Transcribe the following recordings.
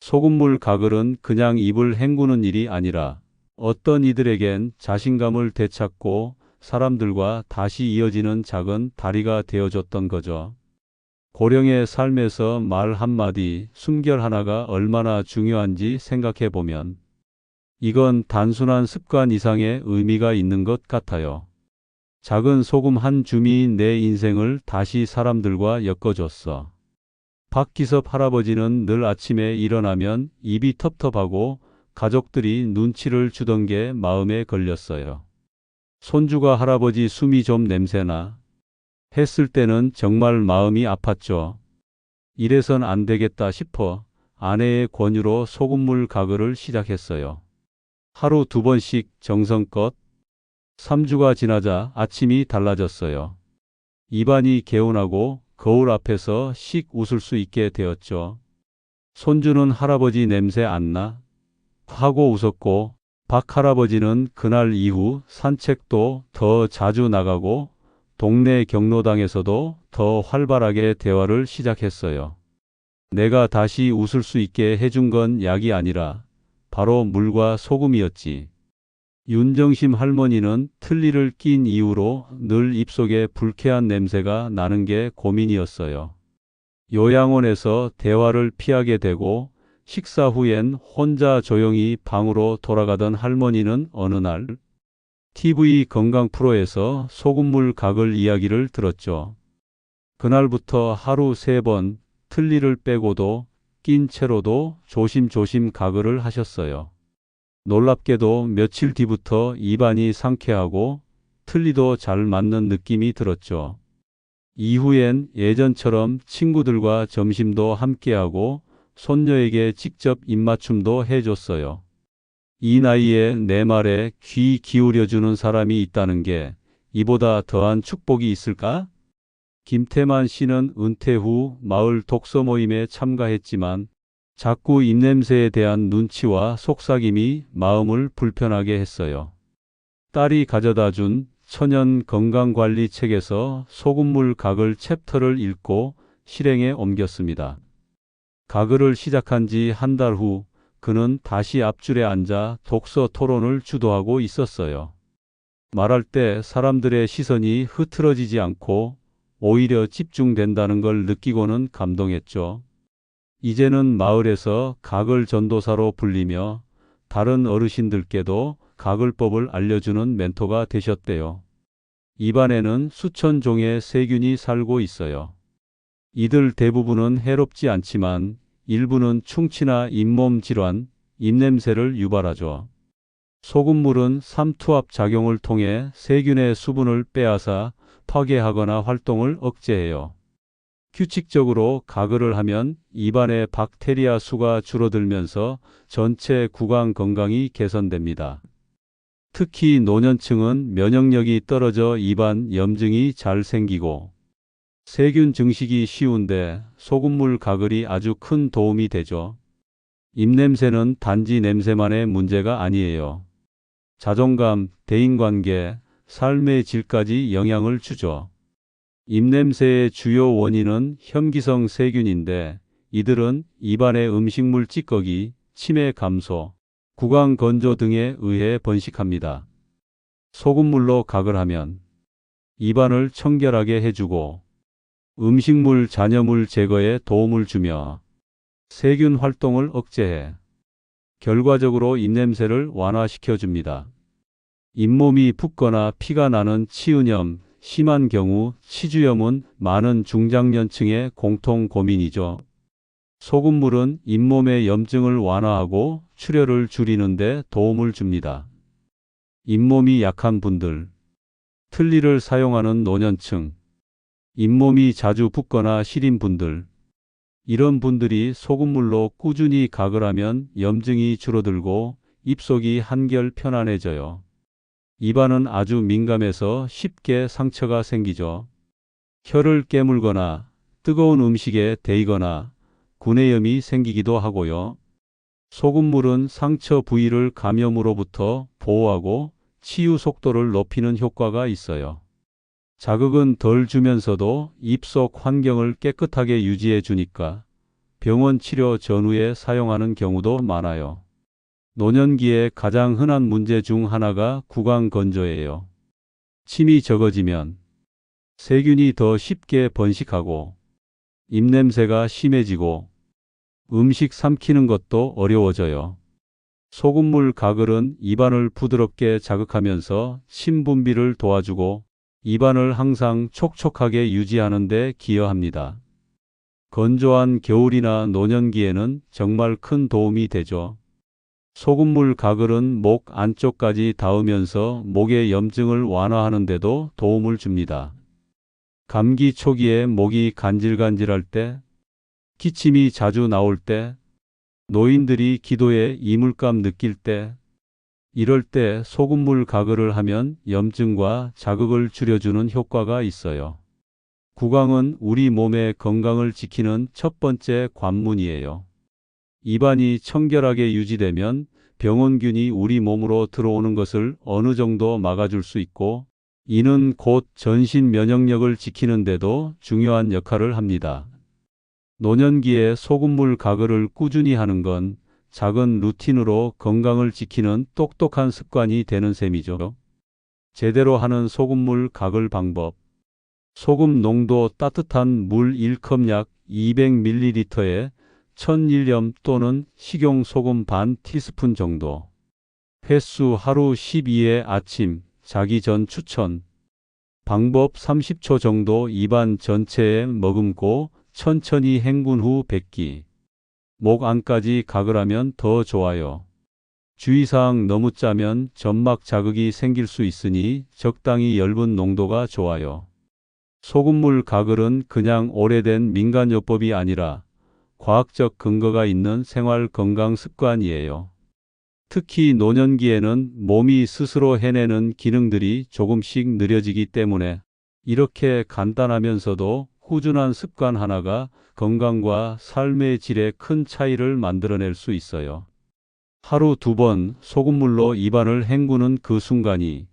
소금물 가글은 그냥 입을 헹구는 일이 아니라 어떤 이들에겐 자신감을 되찾고 사람들과 다시 이어지는 작은 다리가 되어줬던 거죠. 고령의 삶에서 말 한마디, 숨결 하나가 얼마나 중요한지 생각해 보면 이건 단순한 습관 이상의 의미가 있는 것 같아요. 작은 소금 한 줌이 내 인생을 다시 사람들과 엮어줬어. 박기섭 할아버지는 늘 아침에 일어나면 입이 텁텁하고 가족들이 눈치를 주던 게 마음에 걸렸어요. 손주가 할아버지 숨이 좀 냄새나 했을 때는 정말 마음이 아팠죠. 이래선 안 되겠다 싶어 아내의 권유로 소금물 가글을 시작했어요. 하루 2번씩 정성껏. 3주가 지나자 아침이 달라졌어요. 입안이 개운하고 거울 앞에서 씩 웃을 수 있게 되었죠. 손주는 할아버지 냄새 안 나? 하고 웃었고, 박 할아버지는 그날 이후 산책도 더 자주 나가고 동네 경로당에서도 더 활발하게 대화를 시작했어요. 내가 다시 웃을 수 있게 해준 건 약이 아니라 바로 물과 소금이었지. 윤정심 할머니는 틀니를 낀 이후로 늘 입속에 불쾌한 냄새가 나는 게 고민이었어요. 요양원에서 대화를 피하게 되고 식사 후엔 혼자 조용히 방으로 돌아가던 할머니는 어느 날 TV 건강 프로에서 소금물 가글 이야기를 들었죠. 그날부터 하루 3번 틀니를 빼고도 낀 채로도 조심조심 가글을 하셨어요. 놀랍게도 며칠 뒤부터 입안이 상쾌하고 틀니도 잘 맞는 느낌이 들었죠. 이후엔 예전처럼 친구들과 점심도 함께하고 손녀에게 직접 입맞춤도 해줬어요. 이 나이에 내 말에 귀 기울여주는 사람이 있다는 게 이보다 더한 축복이 있을까? 김태만 씨는 은퇴 후 마을 독서 모임에 참가했지만 자꾸 입냄새에 대한 눈치와 속삭임이 마음을 불편하게 했어요. 딸이 가져다 준 천연 건강관리 책에서 소금물 가글 챕터를 읽고 실행에 옮겼습니다. 가글을 시작한 지 한 달 후 그는 다시 앞줄에 앉아 독서 토론을 주도하고 있었어요. 말할 때 사람들의 시선이 흐트러지지 않고 오히려 집중된다는 걸 느끼고는 감동했죠. 이제는 마을에서 가글 전도사로 불리며 다른 어르신들께도 가글법을 알려주는 멘토가 되셨대요. 입안에는 수천 종의 세균이 살고 있어요. 이들 대부분은 해롭지 않지만 일부는 충치나 잇몸 질환, 입냄새를 유발하죠. 소금물은 삼투압 작용을 통해 세균의 수분을 빼앗아 파괴하거나 활동을 억제해요. 규칙적으로 가글을 하면 입안의 박테리아 수가 줄어들면서 전체 구강 건강이 개선됩니다. 특히 노년층은 면역력이 떨어져 입안 염증이 잘 생기고 세균 증식이 쉬운데 소금물 가글이 아주 큰 도움이 되죠. 입냄새는 단지 냄새만의 문제가 아니에요. 자존감, 대인관계, 삶의 질까지 영향을 주죠. 입냄새의 주요 원인은 현기성 세균인데 이들은 입안의 음식물 찌꺼기, 치매 감소, 구강 건조 등에 의해 번식합니다. 소금물로 가글하면 입안을 청결하게 해주고 음식물 잔여물 제거에 도움을 주며 세균 활동을 억제해 결과적으로 입냄새를 완화시켜줍니다. 잇몸이 붓거나 피가 나는 치은염, 심한 경우 치주염은 많은 중장년층의 공통 고민이죠. 소금물은 잇몸의 염증을 완화하고 출혈을 줄이는 데 도움을 줍니다. 잇몸이 약한 분들, 틀니를 사용하는 노년층, 잇몸이 자주 붓거나 시린 분들, 이런 분들이 소금물로 꾸준히 가글하면 염증이 줄어들고 입속이 한결 편안해져요. 입안은 아주 민감해서 쉽게 상처가 생기죠. 혀를 깨물거나 뜨거운 음식에 데이거나 구내염이 생기기도 하고요. 소금물은 상처 부위를 감염으로부터 보호하고 치유 속도를 높이는 효과가 있어요. 자극은 덜 주면서도 입속 환경을 깨끗하게 유지해 주니까 병원 치료 전후에 사용하는 경우도 많아요. 노년기에 가장 흔한 문제 중 하나가 구강 건조예요. 침이 적어지면 세균이 더 쉽게 번식하고 입냄새가 심해지고 음식 삼키는 것도 어려워져요. 소금물 가글은 입안을 부드럽게 자극하면서 침 분비를 도와주고 입안을 항상 촉촉하게 유지하는 데 기여합니다. 건조한 겨울이나 노년기에는 정말 큰 도움이 되죠. 소금물 가글은 목 안쪽까지 닿으면서 목의 염증을 완화하는 데도 도움을 줍니다. 감기 초기에 목이 간질간질할 때, 기침이 자주 나올 때, 노인들이 기도에 이물감 느낄 때, 이럴 때 소금물 가글을 하면 염증과 자극을 줄여주는 효과가 있어요. 구강은 우리 몸의 건강을 지키는 첫 번째 관문이에요. 입안이 청결하게 유지되면 병원균이 우리 몸으로 들어오는 것을 어느 정도 막아줄 수 있고, 이는 곧 전신 면역력을 지키는 데도 중요한 역할을 합니다. 노년기에 소금물 가글을 꾸준히 하는 건 작은 루틴으로 건강을 지키는 똑똑한 습관이 되는 셈이죠. 제대로 하는 소금물 가글 방법. 소금 농도 따뜻한 물 1컵 약 200ml에 1000ml 또는 식용소금 반 티스푼 정도. 횟수 하루 12회 아침, 자기 전 추천. 방법 30초 정도 입안 전체에 머금고 천천히 헹군 후 뱉기. 목 안까지 가글하면 더 좋아요. 주의사항 너무 짜면 점막 자극이 생길 수 있으니 적당히 엷은 농도가 좋아요. 소금물 가글은 그냥 오래된 민간요법이 아니라 과학적 근거가 있는 생활 건강 습관이에요. 특히 노년기에는 몸이 스스로 해내는 기능들이 조금씩 느려지기 때문에 이렇게 간단하면서도 꾸준한 습관 하나가 건강과 삶의 질에 큰 차이를 만들어낼 수 있어요. 하루 2번 소금물로 입안을 헹구는 그 순간이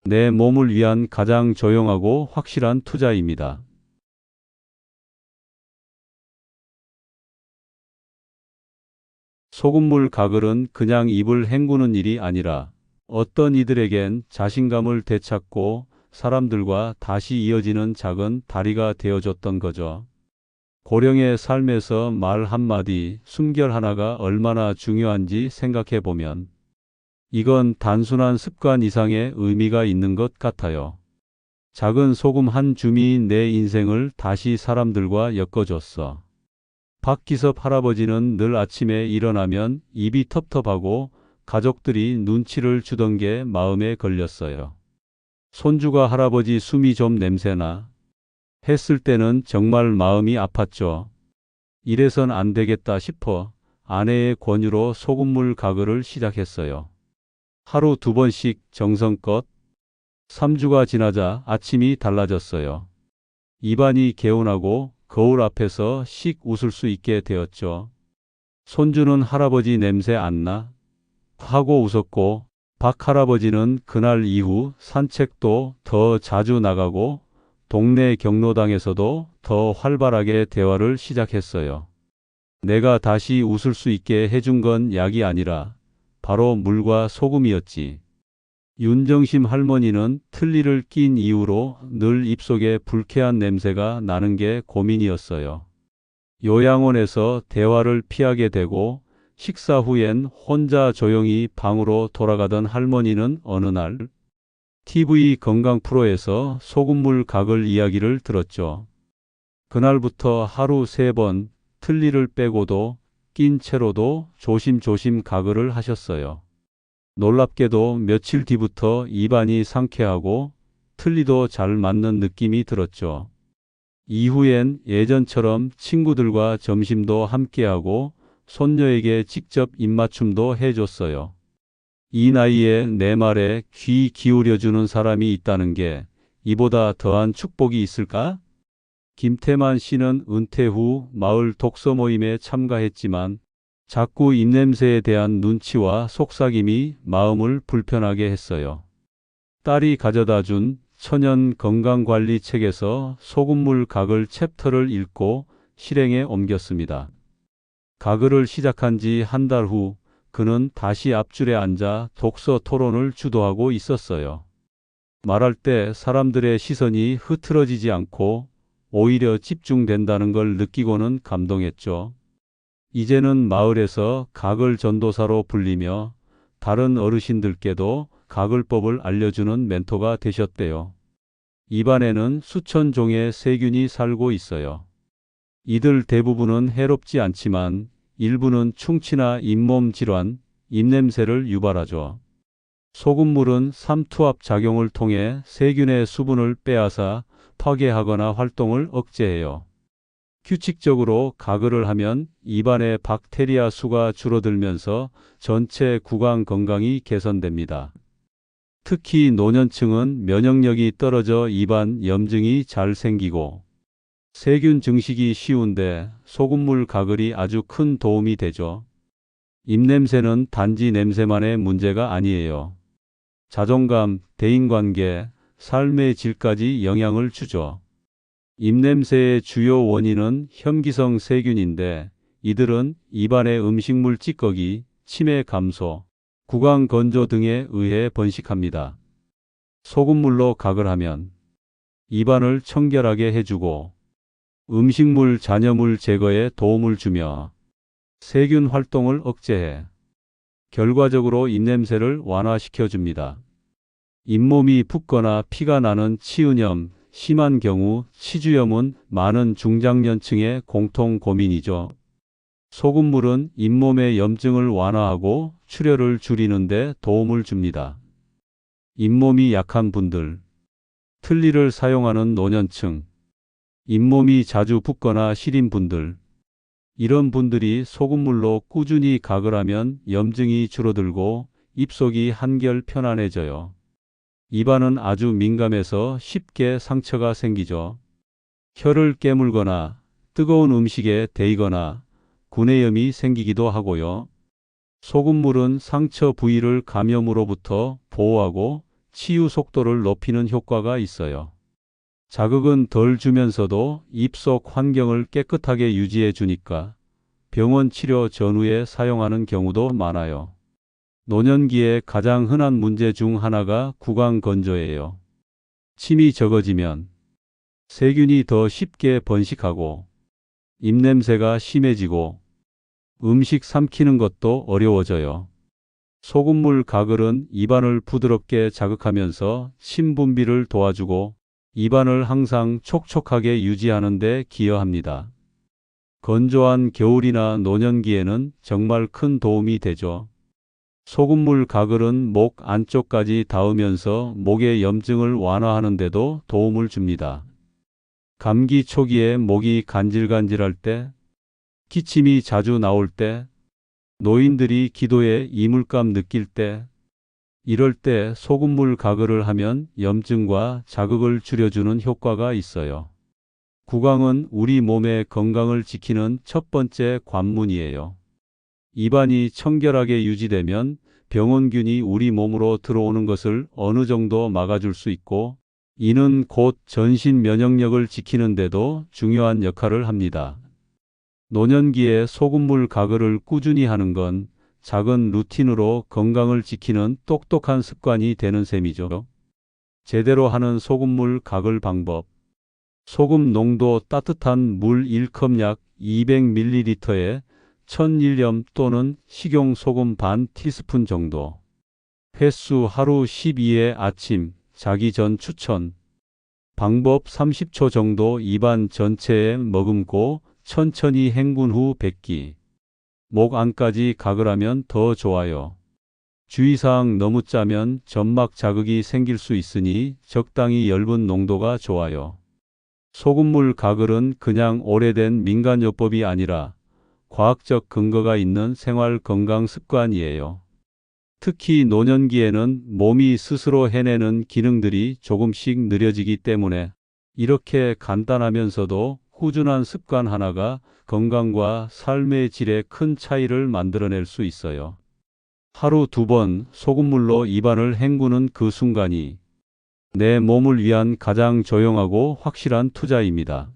내 몸을 위한 가장 조용하고 확실한 투자입니다. 소금물 가글은 그냥 입을 헹구는 일이 아니라 어떤 이들에겐 자신감을 되찾고 사람들과 다시 이어지는 작은 다리가 되어줬던 거죠. 고령의 삶에서 말 한마디, 숨결 하나가 얼마나 중요한지 생각해 보면 이건 단순한 습관 이상의 의미가 있는 것 같아요. 작은 소금 한 줌이 내 인생을 다시 사람들과 엮어줬어. 박기섭 할아버지는 늘 아침에 일어나면 입이 텁텁하고 가족들이 눈치를 주던 게 마음에 걸렸어요. 손주가 할아버지 숨이 좀 냄새나 했을 때는 정말 마음이 아팠죠. 이래선 안 되겠다 싶어 아내의 권유로 소금물 가글을 시작했어요. 하루 2번씩 정성껏. 3주가 지나자 아침이 달라졌어요. 입안이 개운하고 거울 앞에서 씩 웃을 수 있게 되었죠. 손주는 할아버지 냄새 안 나? 하고 웃었고, 박 할아버지는 그날 이후 산책도 더 자주 나가고 동네 경로당에서도 더 활발하게 대화를 시작했어요. 내가 다시 웃을 수 있게 해준 건 약이 아니라 바로 물과 소금이었지. 윤정심 할머니는 틀니를 낀 이후로 늘 입속에 불쾌한 냄새가 나는 게 고민이었어요. 요양원에서 대화를 피하게 되고 식사 후엔 혼자 조용히 방으로 돌아가던 할머니는 어느 날 TV 건강 프로에서 소금물 가글 이야기를 들었죠. 그날부터 하루 3번 틀니를 빼고도 낀 채로도 조심조심 가글을 하셨어요. 놀랍게도 며칠 뒤부터 입안이 상쾌하고 틀니도 잘 맞는 느낌이 들었죠. 이후엔 예전처럼 친구들과 점심도 함께하고 손녀에게 직접 입맞춤도 해줬어요. 이 나이에 내 말에 귀 기울여주는 사람이 있다는 게 이보다 더한 축복이 있을까? 김태만 씨는 은퇴 후 마을 독서 모임에 참가했지만 자꾸 입냄새에 대한 눈치와 속삭임이 마음을 불편하게 했어요. 딸이 가져다 준 천연 건강관리 책에서 소금물 가글 챕터를 읽고 실행에 옮겼습니다. 가글을 시작한 지 한 달 후 그는 다시 앞줄에 앉아 독서 토론을 주도하고 있었어요. 말할 때 사람들의 시선이 흐트러지지 않고 오히려 집중된다는 걸 느끼고는 감동했죠. 이제는 마을에서 가글 전도사로 불리며 다른 어르신들께도 가글법을 알려주는 멘토가 되셨대요. 입안에는 수천 종의 세균이 살고 있어요. 이들 대부분은 해롭지 않지만 일부는 충치나 잇몸 질환, 입냄새를 유발하죠. 소금물은 삼투압 작용을 통해 세균의 수분을 빼앗아 파괴하거나 활동을 억제해요. 규칙적으로 가글을 하면 입안의 박테리아 수가 줄어들면서 전체 구강 건강이 개선됩니다. 특히 노년층은 면역력이 떨어져 입안 염증이 잘 생기고 세균 증식이 쉬운데 소금물 가글이 아주 큰 도움이 되죠. 입냄새는 단지 냄새만의 문제가 아니에요. 자존감, 대인관계, 삶의 질까지 영향을 주죠. 입냄새의 주요 원인은 현기성 세균인데 이들은 입안의 음식물 찌꺼기, 치매 감소, 구강 건조 등에 의해 번식합니다. 소금물로 가글 하면 입안을 청결하게 해주고 음식물 잔여물 제거에 도움을 주며 세균 활동을 억제해 결과적으로 입냄새를 완화시켜줍니다. 잇몸이 붓거나 피가 나는 치은염, 심한 경우 치주염은 많은 중장년층의 공통 고민이죠. 소금물은 잇몸의 염증을 완화하고 출혈을 줄이는 데 도움을 줍니다. 잇몸이 약한 분들, 틀니를 사용하는 노년층, 잇몸이 자주 붓거나 시린 분들, 이런 분들이 소금물로 꾸준히 가글하면 염증이 줄어들고 입속이 한결 편안해져요. 입안은 아주 민감해서 쉽게 상처가 생기죠. 혀를 깨물거나 뜨거운 음식에 데이거나 구내염이 생기기도 하고요. 소금물은 상처 부위를 감염으로부터 보호하고 치유 속도를 높이는 효과가 있어요. 자극은 덜 주면서도 입속 환경을 깨끗하게 유지해 주니까 병원 치료 전후에 사용하는 경우도 많아요. 노년기에 가장 흔한 문제 중 하나가 구강 건조예요. 침이 적어지면 세균이 더 쉽게 번식하고 입냄새가 심해지고 음식 삼키는 것도 어려워져요. 소금물 가글은 입안을 부드럽게 자극하면서 침 분비를 도와주고 입안을 항상 촉촉하게 유지하는 데 기여합니다. 건조한 겨울이나 노년기에는 정말 큰 도움이 되죠. 소금물 가글은 목 안쪽까지 닿으면서 목의 염증을 완화하는 데도 도움을 줍니다. 감기 초기에 목이 간질간질할 때, 기침이 자주 나올 때, 노인들이 기도에 이물감 느낄 때, 이럴 때 소금물 가글을 하면 염증과 자극을 줄여주는 효과가 있어요. 구강은 우리 몸의 건강을 지키는 첫 번째 관문이에요. 입안이 청결하게 유지되면 병원균이 우리 몸으로 들어오는 것을 어느 정도 막아줄 수 있고, 이는 곧 전신 면역력을 지키는 데도 중요한 역할을 합니다. 노년기에 소금물 가글을 꾸준히 하는 건 작은 루틴으로 건강을 지키는 똑똑한 습관이 되는 셈이죠. 제대로 하는 소금물 가글 방법. 소금 농도 따뜻한 물 1컵 약 200ml에 1000ml 또는 식용소금 반 티스푼 정도. 횟수 하루 12회 아침, 자기 전 추천. 방법 30초 정도 입안 전체에 머금고 천천히 헹군 후 뱉기. 목 안까지 가글하면 더 좋아요. 주의사항 너무 짜면 점막 자극이 생길 수 있으니 적당히 엷은 농도가 좋아요. 소금물 가글은 그냥 오래된 민간요법이 아니라 과학적 근거가 있는 생활 건강 습관이에요. 특히 노년기에는 몸이 스스로 해내는 기능들이 조금씩 느려지기 때문에 이렇게 간단하면서도 꾸준한 습관 하나가 건강과 삶의 질에 큰 차이를 만들어낼 수 있어요. 하루 2번 소금물로 입안을 헹구는 그 순간이 내 몸을 위한 가장 조용하고 확실한 투자입니다.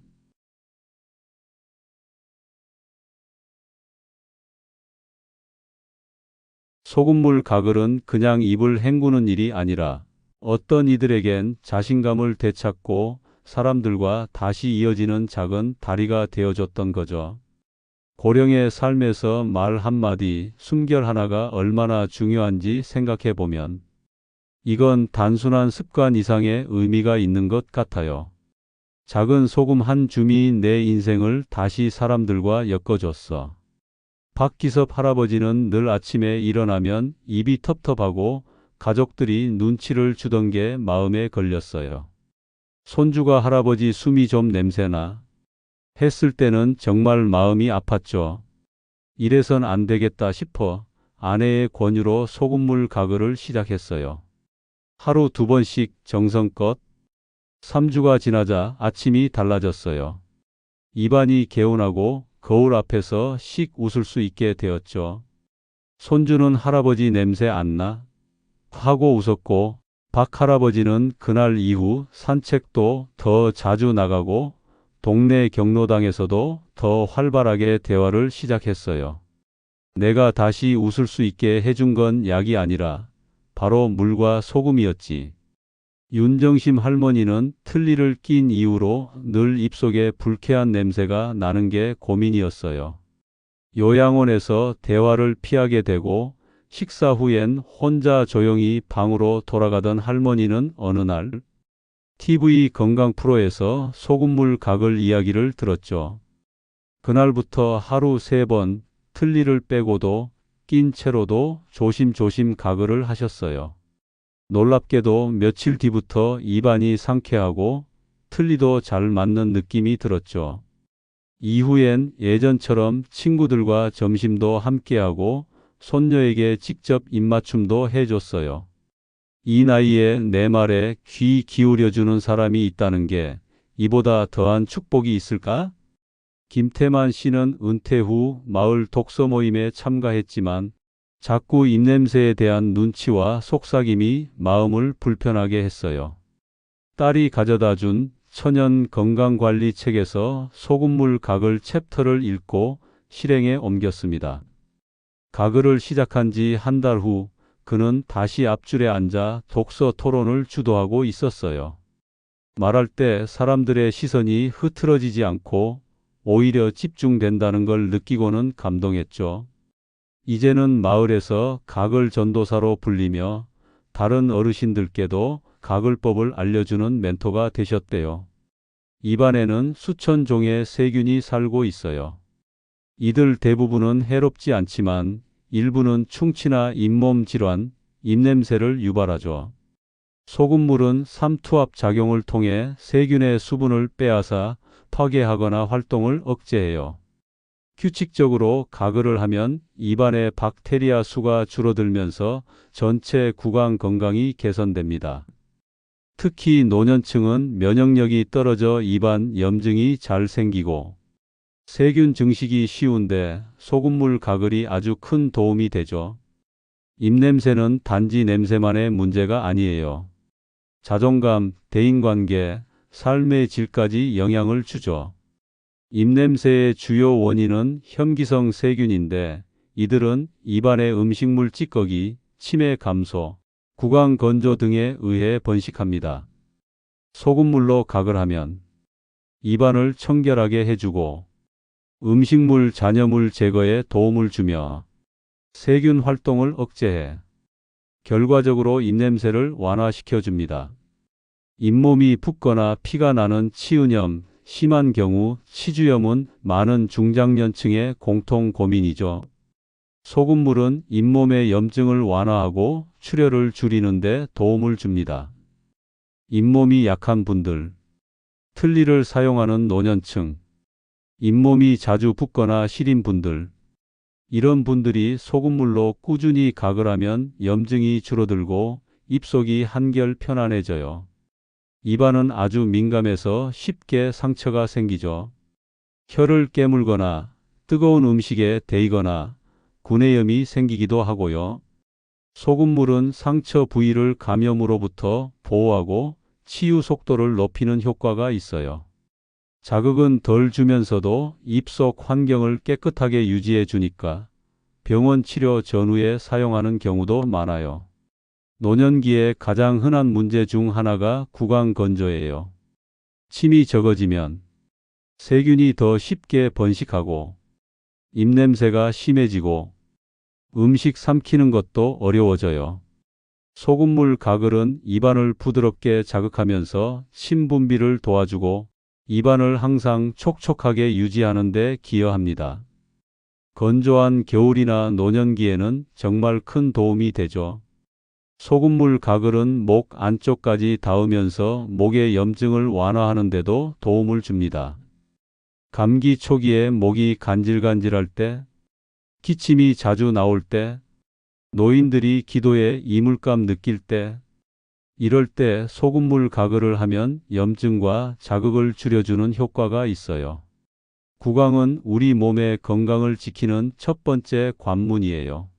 소금물 가글은 그냥 입을 헹구는 일이 아니라 어떤 이들에겐 자신감을 되찾고 사람들과 다시 이어지는 작은 다리가 되어줬던 거죠. 고령의 삶에서 말 한마디, 숨결 하나가 얼마나 중요한지 생각해 보면 이건 단순한 습관 이상의 의미가 있는 것 같아요. 작은 소금 한 줌이 내 인생을 다시 사람들과 엮어줬어. 박기섭 할아버지는 늘 아침에 일어나면 입이 텁텁하고 가족들이 눈치를 주던 게 마음에 걸렸어요. 손주가 할아버지 숨이 좀 냄새나 했을 때는 정말 마음이 아팠죠. 이래선 안 되겠다 싶어 아내의 권유로 소금물 가글을 시작했어요. 하루 2번씩 정성껏. 3주가 지나자 아침이 달라졌어요. 입안이 개운하고 거울 앞에서 씩 웃을 수 있게 되었죠. 손주는 할아버지 냄새 안 나? 하고 웃었고, 박 할아버지는 그날 이후 산책도 더 자주 나가고 동네 경로당에서도 더 활발하게 대화를 시작했어요. 내가 다시 웃을 수 있게 해준 건 약이 아니라 바로 물과 소금이었지. 윤정심 할머니는 틀니를 낀 이후로 늘 입속에 불쾌한 냄새가 나는 게 고민이었어요. 요양원에서 대화를 피하게 되고 식사 후엔 혼자 조용히 방으로 돌아가던 할머니는 어느 날 TV 건강 프로에서 소금물 가글 이야기를 들었죠. 그날부터 하루 3번 틀니를 빼고도 낀 채로도 조심조심 가글을 하셨어요. 놀랍게도 며칠 뒤부터 입안이 상쾌하고 틀니도 잘 맞는 느낌이 들었죠. 이후엔 예전처럼 친구들과 점심도 함께하고 손녀에게 직접 입맞춤도 해줬어요. 이 나이에 내 말에 귀 기울여주는 사람이 있다는 게 이보다 더한 축복이 있을까? 김태만 씨는 은퇴 후 마을 독서 모임에 참가했지만 자꾸 입냄새에 대한 눈치와 속삭임이 마음을 불편하게 했어요. 딸이 가져다 준 천연 건강관리 책에서 소금물 가글 챕터를 읽고 실행에 옮겼습니다. 가글을 시작한 지 한 달 후 그는 다시 앞줄에 앉아 독서 토론을 주도하고 있었어요. 말할 때 사람들의 시선이 흐트러지지 않고 오히려 집중된다는 걸 느끼고는 감동했죠. 이제는 마을에서 가글 전도사로 불리며 다른 어르신들께도 가글법을 알려주는 멘토가 되셨대요. 입안에는 수천 종의 세균이 살고 있어요. 이들 대부분은 해롭지 않지만 일부는 충치나 잇몸 질환, 입냄새를 유발하죠. 소금물은 삼투압 작용을 통해 세균의 수분을 빼앗아 파괴하거나 활동을 억제해요. 규칙적으로 가글을 하면 입안의 박테리아 수가 줄어들면서 전체 구강 건강이 개선됩니다. 특히 노년층은 면역력이 떨어져 입안 염증이 잘 생기고 세균 증식이 쉬운데 소금물 가글이 아주 큰 도움이 되죠. 입냄새는 단지 냄새만의 문제가 아니에요. 자존감, 대인관계, 삶의 질까지 영향을 주죠. 입냄새의 주요 원인은 혐기성 세균인데 이들은 입안의 음식물 찌꺼기, 치매 감소, 구강 건조 등에 의해 번식합니다. 소금물로 가글하면 입안을 청결하게 해주고 음식물 잔여물 제거에 도움을 주며 세균 활동을 억제해 결과적으로 입냄새를 완화시켜줍니다. 잇몸이 붓거나 피가 나는 치은염, 심한 경우 치주염은 많은 중장년층의 공통 고민이죠. 소금물은 잇몸의 염증을 완화하고 출혈을 줄이는 데 도움을 줍니다. 잇몸이 약한 분들, 틀니를 사용하는 노년층, 잇몸이 자주 붓거나 시린 분들, 이런 분들이 소금물로 꾸준히 가글하면 염증이 줄어들고 입속이 한결 편안해져요. 입안은 아주 민감해서 쉽게 상처가 생기죠. 혀를 깨물거나 뜨거운 음식에 데이거나 구내염이 생기기도 하고요. 소금물은 상처 부위를 감염으로부터 보호하고 치유 속도를 높이는 효과가 있어요. 자극은 덜 주면서도 입속 환경을 깨끗하게 유지해 주니까 병원 치료 전후에 사용하는 경우도 많아요. 노년기에 가장 흔한 문제 중 하나가 구강건조예요. 침이 적어지면 세균이 더 쉽게 번식하고 입냄새가 심해지고 음식 삼키는 것도 어려워져요. 소금물 가글은 입안을 부드럽게 자극하면서 침 분비를 도와주고 입안을 항상 촉촉하게 유지하는 데 기여합니다. 건조한 겨울이나 노년기에는 정말 큰 도움이 되죠. 소금물 가글은 목 안쪽까지 닿으면서 목의 염증을 완화하는 데도 도움을 줍니다. 감기 초기에 목이 간질간질할 때, 기침이 자주 나올 때, 노인들이 기도에 이물감 느낄 때, 이럴 때 소금물 가글을 하면 염증과 자극을 줄여주는 효과가 있어요. 구강은 우리 몸의 건강을 지키는 첫 번째 관문이에요.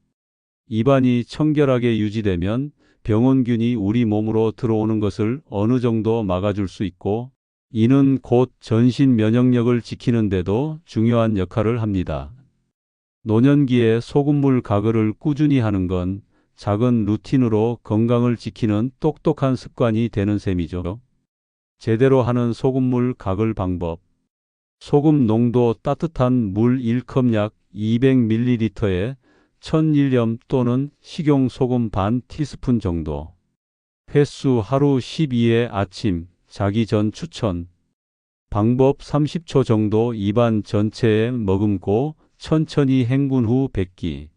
입안이 청결하게 유지되면 병원균이 우리 몸으로 들어오는 것을 어느 정도 막아줄 수 있고, 이는 곧 전신 면역력을 지키는 데도 중요한 역할을 합니다. 노년기에 소금물 가글을 꾸준히 하는 건 작은 루틴으로 건강을 지키는 똑똑한 습관이 되는 셈이죠. 제대로 하는 소금물 가글 방법. 소금 농도 따뜻한 물 1컵 약 200ml에 1000ml 또는 식용소금 반 티스푼 정도. 횟수 하루 12회 아침, 자기 전 추천. 방법 30초 정도 입안 전체에 머금고 천천히 헹군 후 뱉기.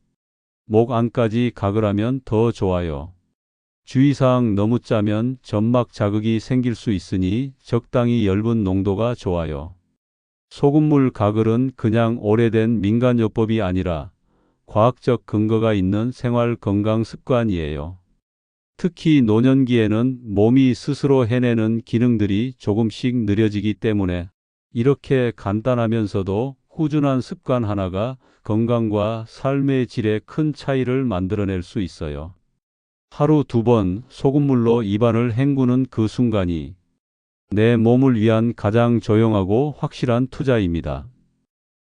목 안까지 가글하면 더 좋아요. 주의사항 너무 짜면 점막 자극이 생길 수 있으니 적당히 엷은 농도가 좋아요. 소금물 가글은 그냥 오래된 민간요법이 아니라 과학적 근거가 있는 생활 건강 습관이에요. 특히 노년기에는 몸이 스스로 해내는 기능들이 조금씩 느려지기 때문에 이렇게 간단하면서도 꾸준한 습관 하나가 건강과 삶의 질에 큰 차이를 만들어낼 수 있어요. 하루 2번 소금물로 입안을 헹구는 그 순간이 내 몸을 위한 가장 조용하고 확실한 투자입니다.